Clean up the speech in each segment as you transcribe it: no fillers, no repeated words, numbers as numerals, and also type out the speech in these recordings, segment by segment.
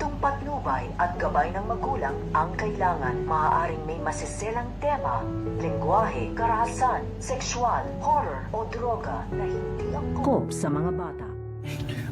Estriktong patnubay at gabay ng magulang ang kailangan. Maaaring may masiselang tema, lengguwahe, karahasan, sexual, horror o droga na hindi angkop sa mga bata.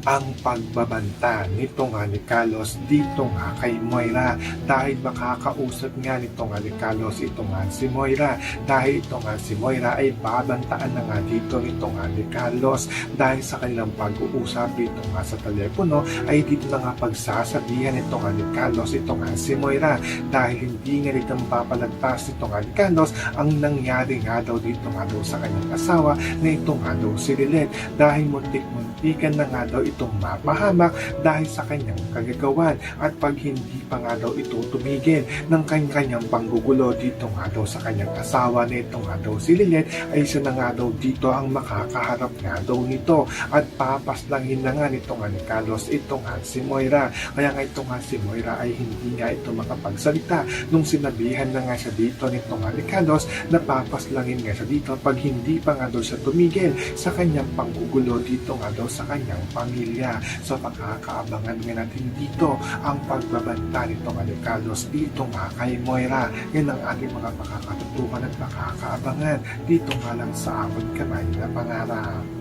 Ang pagbabanta nito nga ni Carlos dito nga kay Moira dahil makakausap nga nito nga ni Carlos ito nga si Moira dahil ito nga si Moira ay babantaan na nga dito nito nga ni Carlos dahil sa kanilang pag-uusap dito nga sa telepono ay dito na nga pagsasabihan ito nga ni Carlos ito nga si Moira dahil hindi nga nito mapapalagpas ito nga ni Carlos ang nangyari nga daw dito nga daw sa kanyang asawa na ito nga daw si Lilet dahil muntik-muntikan na nga daw itong mapahamak dahil sa kanyang kagagawan at pag hindi pa nga daw ito tumigil ng kanyang panggugulo dito nga daw sa kanyang asawa na ito nga daw si Lilet ay siya na nga daw dito ang makakaharap nga daw nito at papaslangin na nga nito nga ni Carlos ito nga si Moira kaya nga ito nga si Moira ay hindi nga ito makapagsalita nung sinabihan na nga siya dito nito nga ni Carlos na papaslangin nga siya dito pag hindi pa nga daw siya tumigil sa kanyang panggugulo dito nga daw sa kanyang pamilya. So makakaabangan nga natin dito ang pagbabanta nito nga ni Carlos dito nga kay Moira. Yan ang ating mga makakatutukan at makakaabangan dito nga lang sa Abot Kamay na Pangarap.